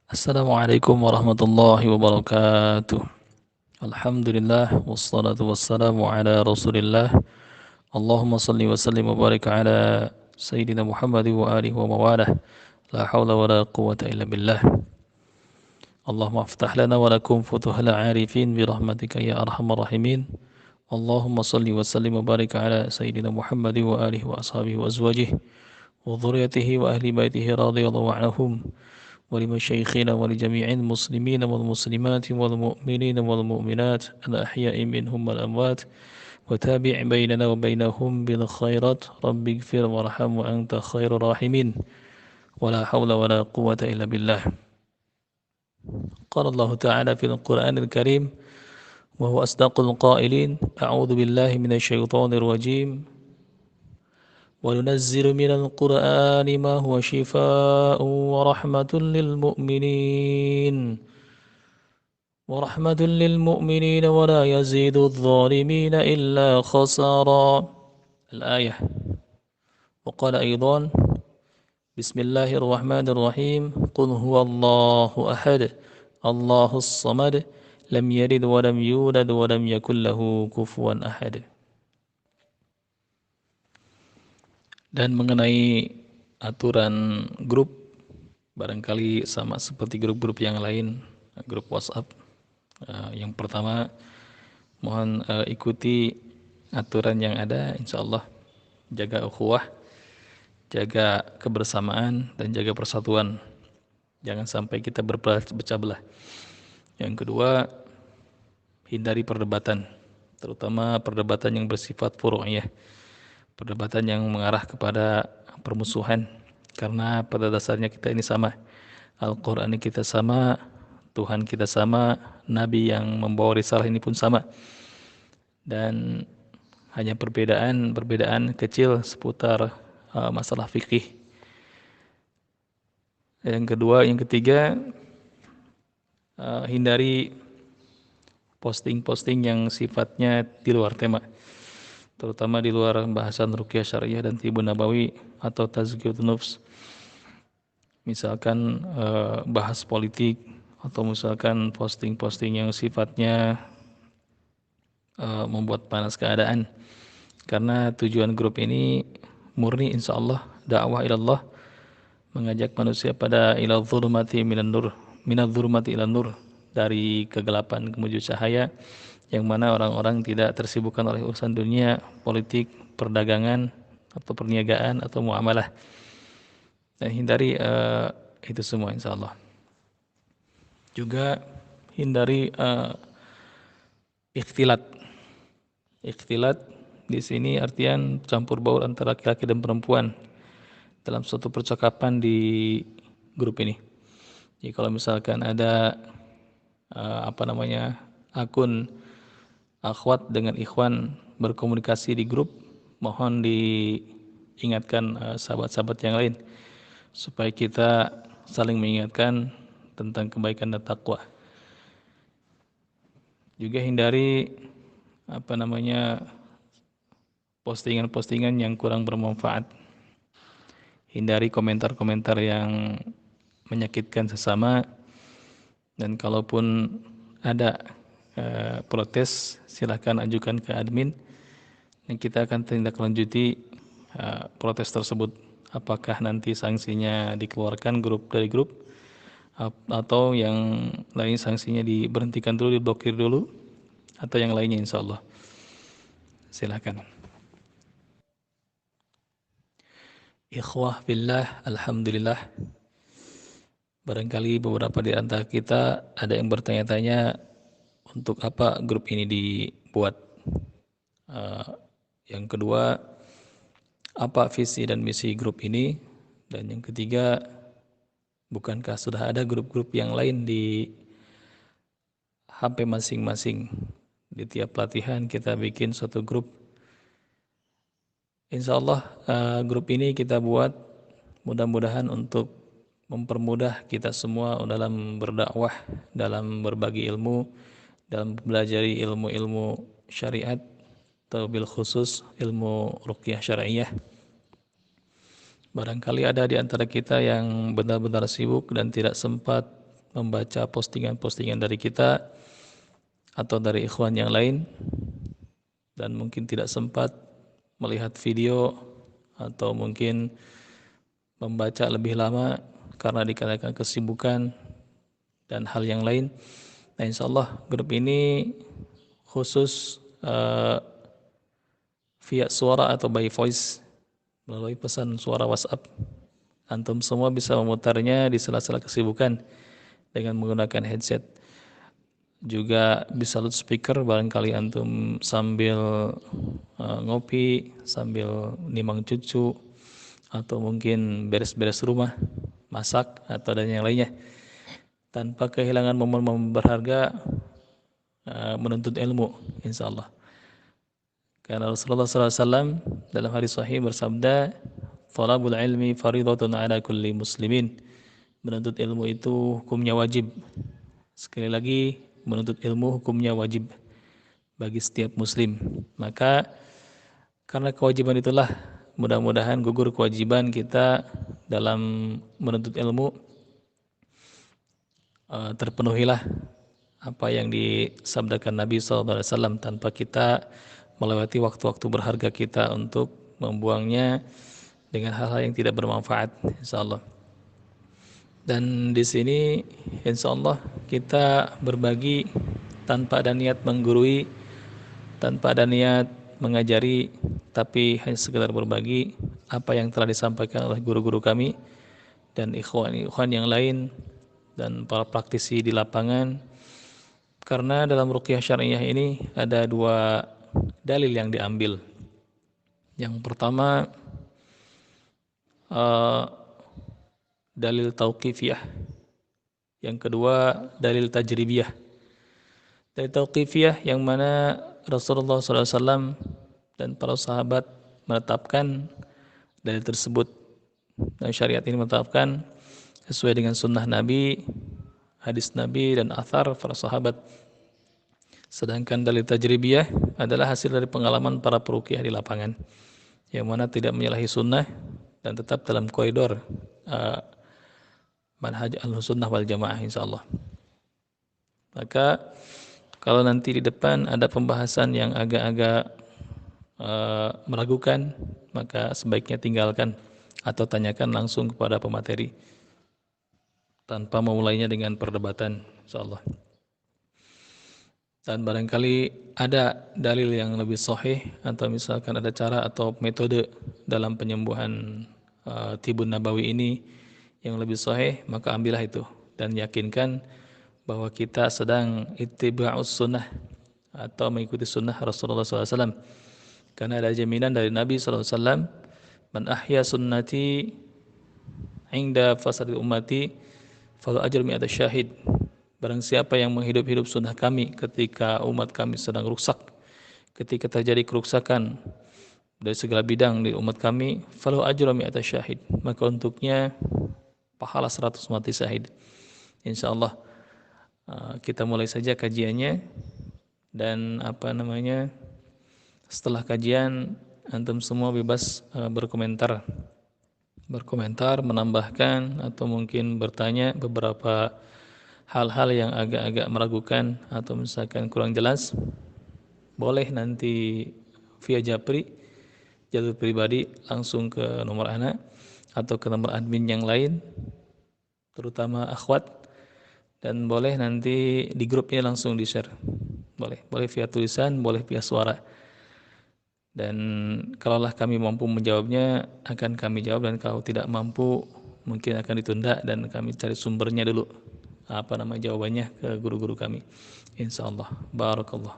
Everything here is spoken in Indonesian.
Assalamualaikum warahmatullahi wabarakatuh. Alhamdulillah wassalatu wassalamu ala Rasulillah. Allahumma salli wa sallim wa barik ala Sayyidina Muhammad wa alihi wa mawalah. La hawla wa la quwwata illa billah. Allahumma aftah lana wa lakum futuhal arifin bi rahmatika ya arhamar rahimin. Allahumma salli wa sallim wa barik ala Sayyidina Muhammad wa alihi wa ashabihi wa azwajihi wa dhurriyyatihi wa ahli baitihi radhiyallahu anhum. ولمشايخنا ولجميع المسلمين والمسلمات والمؤمنين والمؤمنات الأحياء منهم والأموات وتابع بيننا وبينهم بالخيرات رب اغفر وارحم وأنت خير الراحمين ولا حول ولا قوة إلا بالله. قال الله تعالى في القرآن الكريم وهو أصدق القائلين أعوذ بالله من الشيطان الرجيم وننزل من القرآن ما هو شفاء ورحمة للمؤمنين ولا يزيد الظالمين إلا خسارا. الآية. وقال أيضا بسم الله الرحمن الرحيم قل هو الله أحد الله الصمد لم يلد ولم يولد ولم يكن له كفوا أحد. Dan mengenai aturan grup, barangkali sama seperti grup-grup yang lain, grup WhatsApp. Yang pertama, mohon ikuti aturan yang ada, insya Allah jaga ukhuwah, jaga kebersamaan, dan jaga persatuan. Jangan sampai kita berpecah belah. Yang kedua, hindari perdebatan, terutama perdebatan yang bersifat furu'iyah, perdebatan yang mengarah kepada permusuhan, karena pada dasarnya kita ini sama, Al-Quran ini kita sama, Tuhan kita sama, Nabi yang membawa risalah ini pun sama, dan hanya perbedaan kecil seputar masalah fikih. Yang ketiga, hindari posting-posting yang sifatnya di luar tema, terutama di luar bahasan ruqyah syariah dan tibbun nabawi atau tazkiyatun nufs. Misalkan bahas politik, atau misalkan posting-posting yang sifatnya membuat panas keadaan. Karena tujuan grup ini murni insya Allah dakwah ilallah, mengajak manusia pada ilal dhulumati minan nur, minadz dhulumati ilan nur, dari kegelapan menuju cahaya, yang mana orang-orang tidak tersibukkan oleh urusan dunia, politik, perdagangan, atau perniagaan, atau muamalah. Dan hindari itu semua insya Allah. Juga hindari ikhtilat. Ikhtilat di sini artian campur baur antara laki-laki dan perempuan dalam suatu percakapan di grup ini. Jadi kalau misalkan ada akun akhwat dengan ikhwan berkomunikasi di grup, mohon diingatkan sahabat-sahabat yang lain supaya kita saling mengingatkan tentang kebaikan dan takwa. Juga hindari postingan-postingan yang kurang bermanfaat. Hindari komentar-komentar yang menyakitkan sesama, dan kalaupun ada protes, silahkan ajukan ke admin dan kita akan tindak lanjuti protes tersebut. Apakah nanti sanksinya dikeluarkan dari grup, atau yang lain sanksinya diberhentikan dulu, diblokir dulu, atau yang lainnya insya Allah. Silahkan. Ikhwah billah, alhamdulillah. Barangkali beberapa di antara kita ada yang bertanya-tanya untuk apa grup ini dibuat. Yang kedua, apa visi dan misi grup ini? Dan yang ketiga, bukankah sudah ada grup-grup yang lain di HP masing-masing? Di tiap pelatihan kita bikin suatu grup. Insya Allah grup ini kita buat mudah-mudahan untuk mempermudah kita semua dalam berdakwah, dalam berbagi ilmu, dalam mempelajari ilmu-ilmu syariat, atau bil khusus ilmu ruqyah syariah. Barangkali ada di antara kita yang benar-benar sibuk dan tidak sempat membaca postingan-postingan dari kita atau dari ikhwan yang lain dan mungkin tidak sempat melihat video atau mungkin membaca lebih lama karena dikarenakan kesibukan dan hal yang lain. Nah, insya Allah grup ini khusus via suara atau by voice melalui pesan suara WhatsApp. Antum semua bisa memutarnya di sela-sela kesibukan dengan menggunakan headset. Juga bisa loudspeaker barangkali antum sambil ngopi, sambil nimang cucu, atau mungkin beres-beres rumah, masak, atau dan yang lainnya. Tanpa kehilangan momen-momen berharga menuntut ilmu, insya Allah. Karena Rasulullah SAW dalam hadis sahih bersabda, "Thalabul ilmi faridatun ala kulli muslimin." Menuntut ilmu itu hukumnya wajib. Sekali lagi, menuntut ilmu hukumnya wajib bagi setiap muslim. Maka karena kewajiban itulah mudah-mudahan gugur kewajiban kita dalam menuntut ilmu, terpenuhilah apa yang disabdakan Nabi SAW tanpa kita melewati waktu-waktu berharga kita untuk membuangnya dengan hal-hal yang tidak bermanfaat, insyaallah. Dan di sini insyaallah kita berbagi tanpa ada niat menggurui, tanpa ada niat mengajari, tapi hanya sekedar berbagi apa yang telah disampaikan oleh guru-guru kami dan ikhwan-ikhwan yang lain dan para praktisi di lapangan. Karena dalam ruqyah syariah ini ada dua dalil yang diambil. Yang pertama dalil tauqifiyah. Yang kedua dalil tajribiyah. Dalil tauqifiyah yang mana Rasulullah SAW dan para sahabat menetapkan dalil tersebut. Dan syariat ini menetapkan sesuai dengan sunnah Nabi, hadis Nabi dan athar para sahabat. Sedangkan dalil tajribiyah adalah hasil dari pengalaman para peruqyah di lapangan, yang mana tidak menyalahi sunnah dan tetap dalam koridor manhaj al-sunnah wal jamaah, insyaallah. Maka kalau nanti di depan ada pembahasan yang agak-agak meragukan, maka sebaiknya tinggalkan atau tanyakan langsung kepada pemateri tanpa memulainya dengan perdebatan, insyaallah. Dan barangkali ada dalil yang lebih sahih atau misalkan ada cara atau metode dalam penyembuhan tibun nabawi ini yang lebih sahih, maka ambillah itu dan yakinkan bahwa kita sedang ittiba'us sunnah atau mengikuti sunnah Rasulullah SAW. Karena ada jaminan dari Nabi SAW, "Man ahya sunnati inda fasadil ummati falahu ajru mi'ata syahid." Barang siapa yang menghidup-hidup sunnah kami ketika umat kami sedang rusak, ketika terjadi kerusakan dari segala bidang di umat kami, falahu ajru mi'ata syahid, maka untuknya pahala 100 mati syahid. Insyaallah kita mulai saja kajiannya, dan setelah kajian antum semua bebas berkomentar, menambahkan atau mungkin bertanya beberapa hal-hal yang agak-agak meragukan atau misalkan kurang jelas. Boleh nanti via jalur pribadi langsung ke nomor ana atau ke nomor admin yang lain, terutama akhwat, dan boleh nanti di grupnya langsung di-share. Boleh via tulisan, boleh via suara. Dan kalaulah kami mampu menjawabnya, akan kami jawab, dan kalau tidak mampu, mungkin akan ditunda dan kami cari sumbernya dulu, jawabannya ke guru-guru kami. Insyaallah. Barakallah.